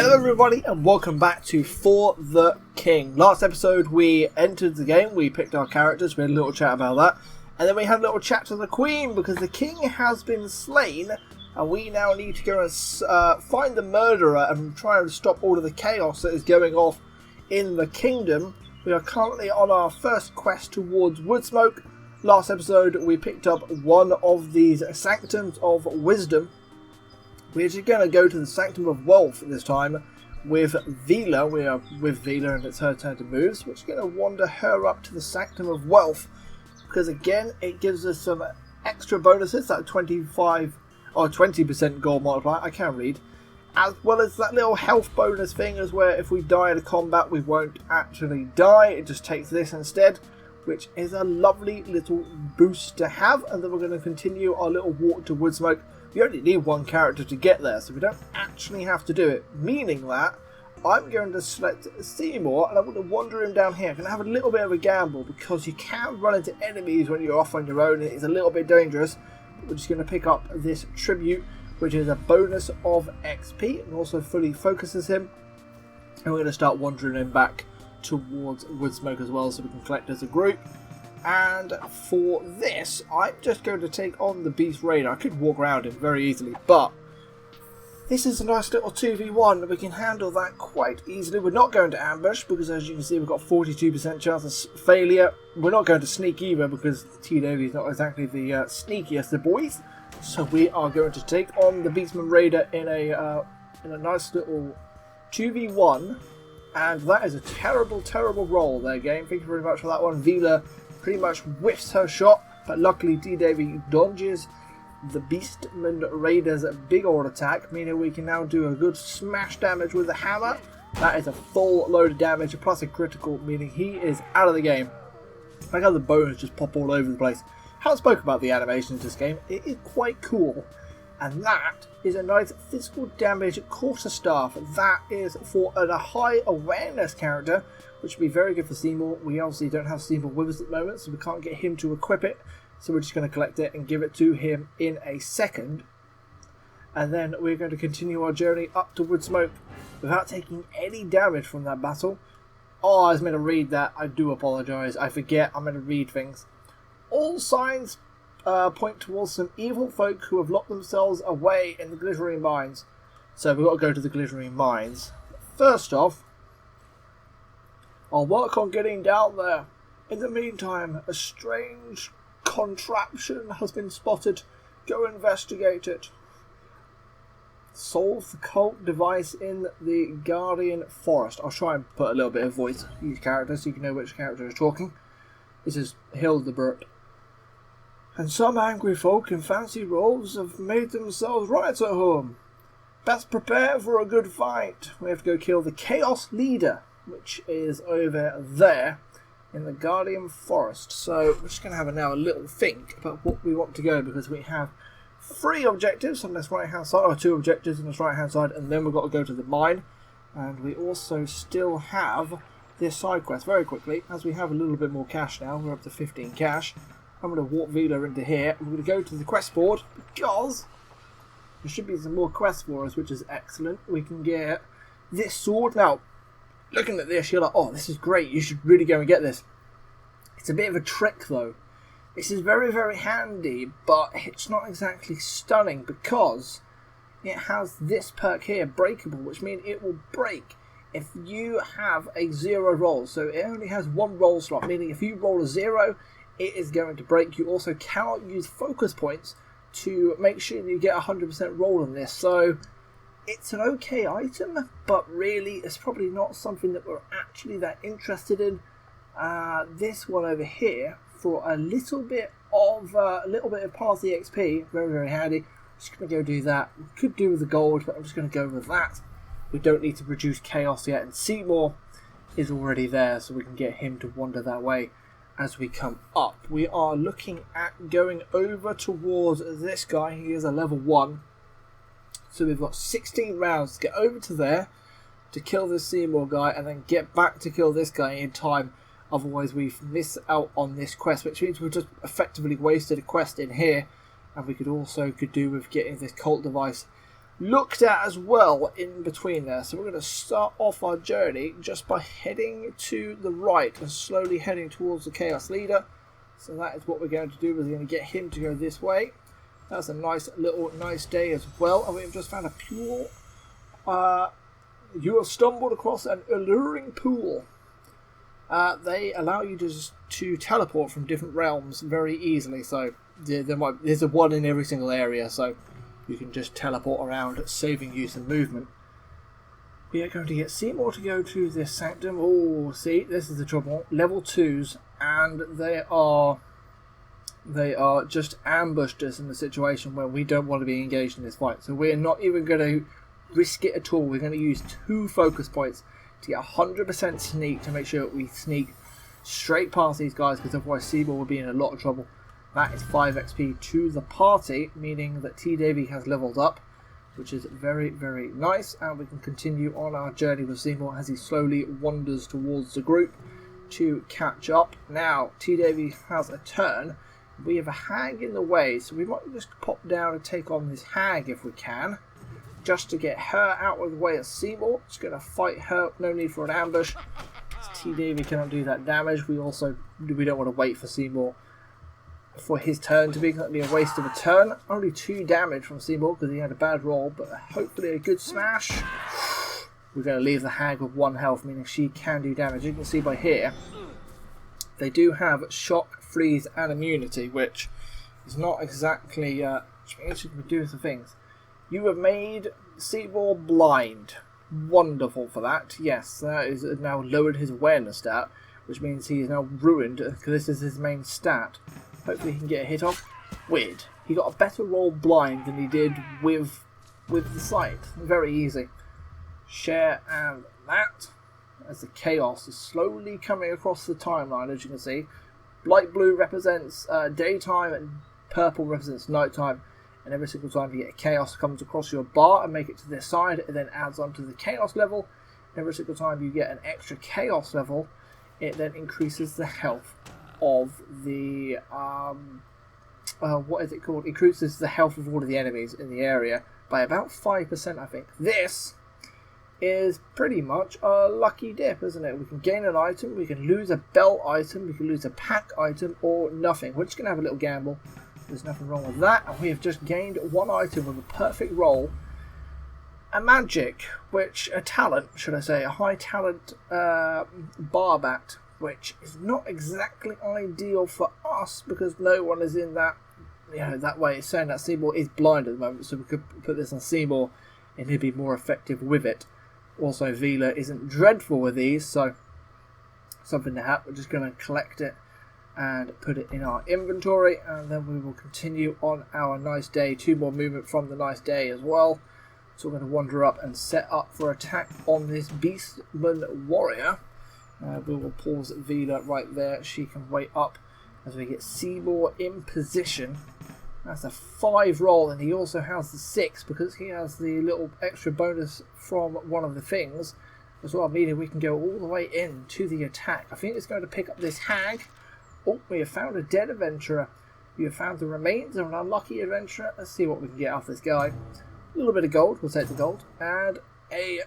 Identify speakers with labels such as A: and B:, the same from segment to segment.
A: Hello everybody and welcome back to For the King. Last episode we entered the game, we picked our characters, we had a little chat about that, and then we had a little chat to the Queen because the King has been slain and we now need to go and find the murderer and try and stop all of the chaos that is going off in the kingdom. We are currently on our first quest towards Woodsmoke. Last episode we picked up one of these Sanctums of Wisdom. We're actually going to go to the Sanctum of Wealth this time with Vila. We are with Vila and it's her turn to move. So we're just going to wander her up to the Sanctum of Wealth. Because again, it gives us some extra bonuses. That 25 or 20% gold multiplier. I can't read. As well as that little health bonus thing as where if we die in a combat we won't actually die. It just takes this instead. Which is a lovely little boost to have. And then we're going to continue our little walk to Woodsmoke. You only need one character to get there, so we don't actually have to do it. Meaning that I'm going to select Seymour and I'm going to wander him down here. I'm going to have a little bit of a gamble because you can run into enemies when you're off on your own. It's a little bit dangerous. We're just going to pick up this tribute, which is a bonus of XP and also fully focuses him. And we're going to start wandering him back towards Woodsmoke as well so we can collect as a group. And for this, I'm just going to take on the Beast Raider. I could walk around him very easily, but this is a nice little 2v1. We can handle that quite easily. We're not going to ambush because, as you can see, we've got 42% chance of failure. We're not going to sneak either because T-Davy is not exactly the sneakiest of boys. So we are going to take on the Beastman Raider in a nice little 2v1. And that is a terrible, terrible roll there, game. Thank you very much for that one. Vila pretty much whiffs her shot, but luckily T-Davy dodges the Beastman Raider's big old attack, meaning we can now do a good smash damage with the hammer. That is a full load of damage plus a critical, meaning he is out of the game. Like how the bones just pop all over the place. I haven't spoken about the animations in this game. It is quite cool. And that is a nice physical damage quarterstaff. That is for a high awareness character, which would be very good for Seymour. We obviously don't have Seymour with us at the moment, so we can't get him to equip it. So we're just going to collect it and give it to him in a second. And then we're going to continue our journey up to Woodsmoke without taking any damage from that battle. Oh, I was meant to read that. I do apologise. I forget. I'm meant to read things. All signs point towards some evil folk who have locked themselves away in the glittering mines. So we've got to go to the glittering mines. First off, I'll work on getting down there. In the meantime, a strange contraption has been spotted. Go investigate it. Solve the cult device in the Guardian Forest. I'll try and put a little bit of voice to each character so you can know which character is talking. This is Hildebert. And some angry folk in fancy robes have made themselves right at home. Best prepare for a good fight. We have to go kill the Chaos Leader, which is over there in the Guardian Forest. So we're just going to have now a little think about what we want to go, because we have 3 objectives on this right hand side, or 2 objectives on this right hand side, and then we've got to go to the mine. And we also still have this side quest very quickly, as we have a little bit more cash now. We're up to 15 cash. I'm going to walk Vila into here. We're going to go to the quest board because there should be some more quests for us, which is excellent. We can get this sword. Now, looking at this, you're like, oh, this is great. You should really go and get this. It's a bit of a trick, though. This is very, very handy, but it's not exactly stunning because it has this perk here, breakable, which means it will break if you have a 0 roll. So it only has 1 roll slot, meaning if you roll a 0, it is going to break. You also cannot use focus points to make sure that you get 100% roll in this. So it's an okay item, but really it's probably not something that we're actually that interested in. This one over here for a little bit of party XP, very, very handy. Just going to go do that. We could do with the gold, but I'm just going to go with that. We don't need to produce chaos yet, and Seymour is already there, so we can get him to wander that way. As we come up, we are looking at going over towards this guy. He is a level 1. So we've got 16 rounds to get over to there to kill this Seymour guy and then get back to kill this guy in time. Otherwise we miss out on this quest, which means we've just effectively wasted a quest in here. And we could do with getting this cult device looked at as well in between there. So we're going to start off our journey just by heading to the right and slowly heading towards the Chaos Leader. So that is what we're going to do. We're going to get him to go this way. That's a nice day as well. And we've just found a pool. You have stumbled across an alluring pool. They allow you to teleport from different realms very easily. So there's a one in every single area. So you can just teleport around, saving you some movement. We are going to get Seymour to go to this sanctum. Oh, see, this is the trouble. Level 2s, and they are just ambushed us in a situation where we don't want to be engaged in this fight. So we're not even going to risk it at all. We're going to use 2 focus points to get 100% sneak to make sure that we sneak straight past these guys, because otherwise Seymour will be in a lot of trouble. That is 5 XP to the party, meaning that T. Davy has leveled up, which is very, very nice. And we can continue on our journey with Seymour as he slowly wanders towards the group to catch up. Now, T. Davy has a turn. We have a hag in the way, so we might just pop down and take on this hag if we can, just to get her out of the way of Seymour. It's going to fight her, no need for an ambush. T. Davy cannot do that damage. We don't want to wait for Seymour for his turn to be. That'd be a waste of a turn. Only 2 damage from Seymour because he had a bad roll, but hopefully a good smash. We're going to leave the hag with 1 health, meaning she can do damage. You can see by here, they do have shock, freeze, and immunity, which is not exactly which means you can do some things. You have made Seymour blind. Wonderful for that. Yes, that is now lowered his awareness stat, which means he is now ruined because this is his main stat. Hopefully he can get a hit off. Weird. He got a better roll blind than he did with the sight. Very easy. Share and that. As the chaos is slowly coming across the timeline, as you can see. Light blue represents daytime and purple represents nighttime. And every single time you get a chaos comes across your bar and make it to this side, it then adds on to the chaos level. Every single time you get an extra chaos level, it then increases the health of the what is it called? It increases the health of all of the enemies in the area by about 5%, I think. This is pretty much a lucky dip, isn't it? We can gain an item, we can lose a belt item, we can lose a pack item, or nothing. We're just going to have a little gamble. There's nothing wrong with that. And we have just gained 1 item with a perfect roll. A magic, a talent, should I say, a high talent barbat, which is not exactly ideal for us because no one is in that, that way. It's saying that Seymour is blind at the moment, so we could put this on Seymour and he'd be more effective with it. Also, Vila isn't dreadful with these, so something to have. We're just going to collect it and put it in our inventory, and then we will continue on our nice day. 2 more movement from the nice day as well. So we're going to wander up and set up for attack on this Beastman Warrior. We will pause Vila right there. She can wait up as we get Seymour in position. That's a 5 roll, and he also has the 6 because he has the little extra bonus from one of the things as well, meaning we can go all the way in to the attack. I think it's going to pick up this hag. Oh, we have found a dead adventurer. We have found the remains of an unlucky adventurer. Let's see what we can get off this guy. A little bit of gold, we'll take the gold, and a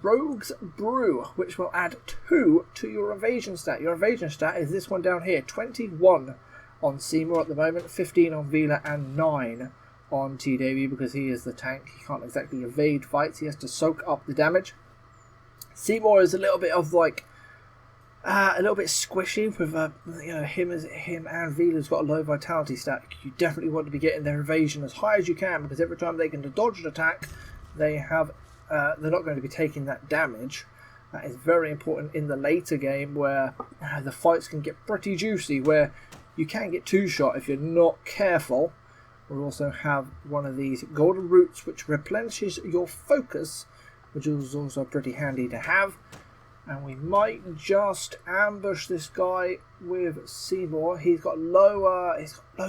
A: rogue's brew, which will add 2 to your evasion stat. Your evasion stat is this one down here, 21 on Seymour at the moment, 15 on Vila, and 9 on T. Davy because he is the tank. He can't exactly evade fights, he has to soak up the damage. Seymour is a little bit of like a little bit squishy with him and Vila's got a low vitality stat. You definitely want to be getting their evasion as high as you can because every time they can dodge an attack, they're not going to be taking that damage. That is very important in the later game where the fights can get pretty juicy, where you can get 2-shot if you're not careful. We'll also have one of these golden roots which replenishes your focus, which is also pretty handy to have. And we might just ambush this guy with Seymour. He's got low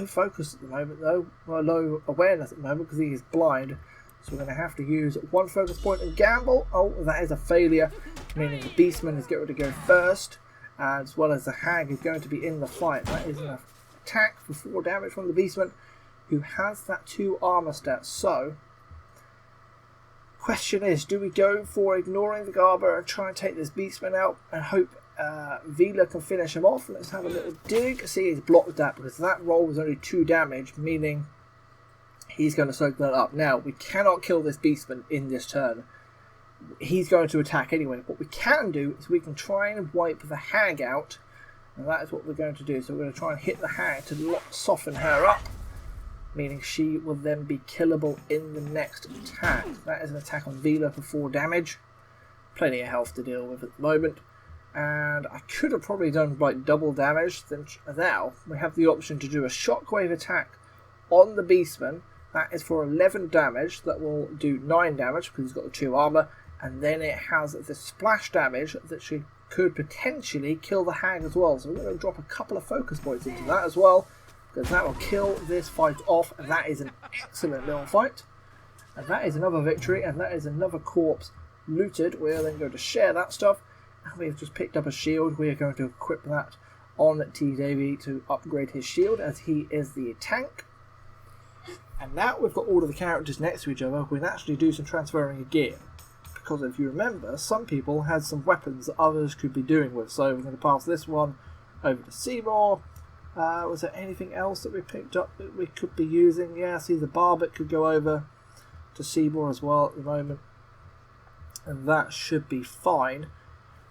A: focus at the moment though, well, low awareness at the moment because he is blind. So we're going to have to use 1 focus point and gamble. Oh, that is a failure, meaning the Beastman is going to go first, as well as the Hag is going to be in the fight. That is an attack for 4 damage from the Beastman, who has that 2 armor stat. So question is, do we go for ignoring the Garber and try and take this Beastman out and hope Vila can finish him off? Let's have a little dig. See, he's blocked that because that roll was only 2 damage, meaning he's going to soak that up. Now, we cannot kill this Beastman in this turn. He's going to attack anyway. What we can do is we can try and wipe the hag out, and that is what we're going to do. So we're going to try and hit the hag to soften her up, meaning she will then be killable in the next attack. That is an attack on Vila for 4 damage. Plenty of health to deal with at the moment. And I could have probably done like double damage. Then now we have the option to do a shockwave attack on the Beastman. That is for 11 damage. That will do 9 damage because he's got the 2 armor. And then it has the splash damage that she could potentially kill the hag as well. So we're going to drop a couple of focus points into that as well, because that will kill this fight off. And that is an excellent little fight. And that is another victory. And that is another corpse looted. We're then going to share that stuff. And we've just picked up a shield. We are going to equip that on T. Davy to upgrade his shield, as he is the tank. And now we've got all of the characters next to each other, we can actually do some transferring of gear. Because if you remember, some people had some weapons that others could be doing with. So we're going to pass this one over to Seymour. Was there anything else that we picked up that we could be using? Yeah, see, the Barbet could go over to Seymour as well at the moment. And that should be fine.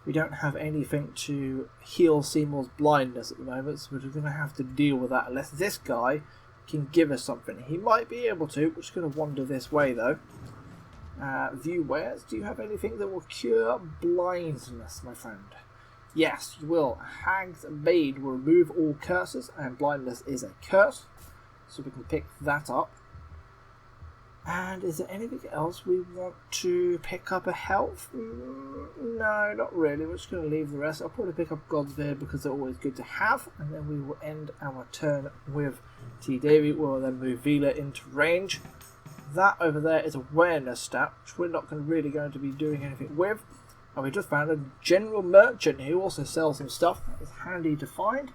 A: We don't have anything to heal Seymour's blindness at the moment, so we're going to have to deal with that unless this guy can give us something. He might be able to. We're just going to wander this way though. View wares. Do you have anything that will cure blindness, my friend? Yes, you will. Hag's Maid will remove all curses, and blindness is a curse, so we can pick that up. And is there anything else we want to pick up? A health? No, not really. We're just going to leave the rest. I'll probably pick up God's Beard because they're always good to have. And then we will end our turn with T. Davy. We'll then move Vila into range. That over there is awareness stat, which we're not really going to be doing anything with. And we just found a general merchant who also sells some stuff that is handy to find.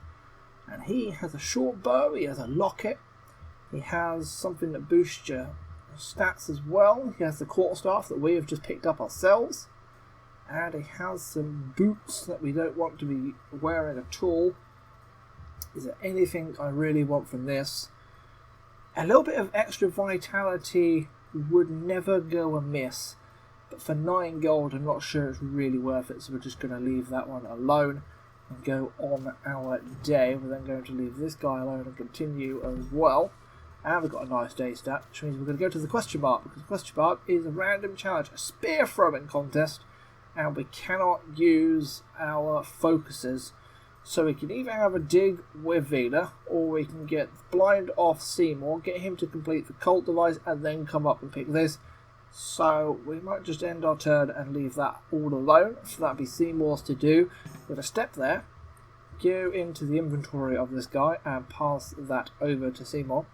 A: And he has a short bow, he has a locket, he has something that boosts your stats as well. He has the quarterstaff that we have just picked up ourselves, and he has some boots that we don't want to be wearing at all. Is there anything I really want from this? A little bit of extra vitality would never go amiss, but for 9 gold I'm not sure it's really worth it, so we're just going to leave that one alone and go on our day. We're then going to leave this guy alone and continue as well. And we've got a nice day stat, which means we're going to go to the question mark, because the question mark is a random challenge, a spear throwing contest, and we cannot use our focuses. So we can either have a dig with Vila, or we can get blind off Seymour, get him to complete the cult device, and then come up and pick this. So we might just end our turn and leave that all alone. So that'd be Seymour's to do. With a step there, go into the inventory of this guy and pass that over to Seymour.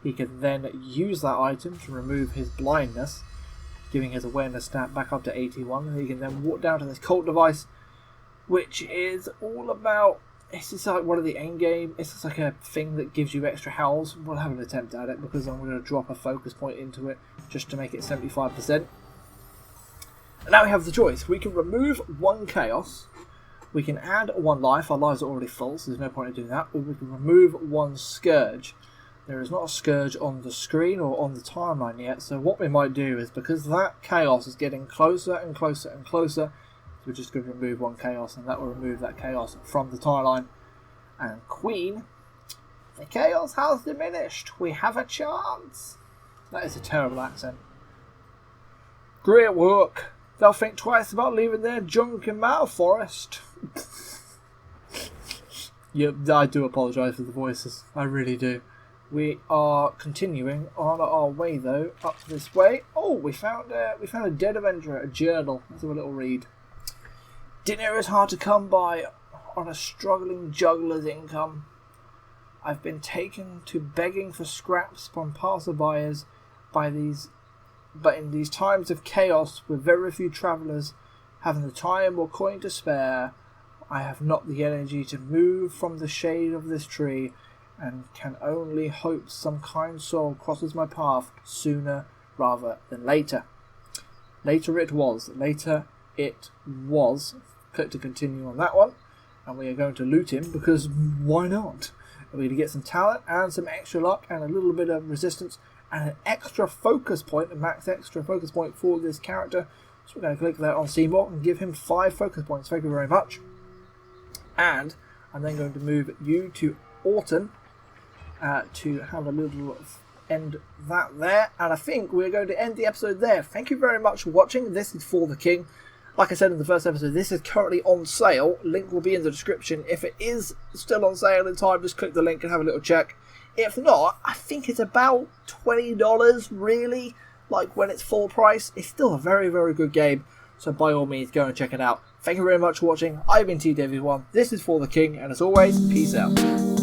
A: He can then use that item to remove his blindness, giving his awareness stat back up to 81. And he can then walk down to this cult device, which is all about, it's just like one of the end game. It's just like a thing that gives you extra health. We'll have an attempt at it because I'm going to drop a focus point into it just to make it 75%. And now we have the choice. We can remove 1 chaos. We can add 1 life. Our lives are already full, so there's no point in doing that. Or we can remove 1 scourge. There is not a scourge on the screen or on the timeline yet, so what we might do is, because that chaos is getting closer and closer and closer, we're just going to remove 1 chaos, and that will remove that chaos from the timeline. And Queen, the chaos has diminished. We have a chance. That is a terrible accent. Great work. They'll think twice about leaving their junk in my forest. Yeah, I do apologise for the voices. I really do. We are continuing on our way though, up this way. Oh, we found a dead Avenger, a journal. Let's have a little read. Dinner is hard to come by on a struggling juggler's income. I've been taken to begging for scraps from passerbyers but in these times of chaos, with very few travellers having the time or coin to spare, I have not the energy to move from the shade of this tree, and can only hope some kind soul crosses my path sooner rather than later. Later it was. Later it was. Click to continue on that one. And we are going to loot him because why not? We're going to get some talent and some extra luck and a little bit of resistance and an extra focus point, a max extra focus point for this character. So we're going to click that on Seymour and give him 5 focus points. Thank you very much. And I'm then going to move you to Autumn to have a little end that there. And I think we're going to end the episode there. Thank you very much for watching. This is For the King. Like I said in the first episode, this is currently on sale. Link will be in the description. If it is still on sale in time, just click the link and have a little check. If not, I think it's about $20 really. Like when it's full price. It's still a very, very good game. So by all means, go and check it out. Thank you very much for watching. I've been TDavid1. This is For the King. And as always, peace out.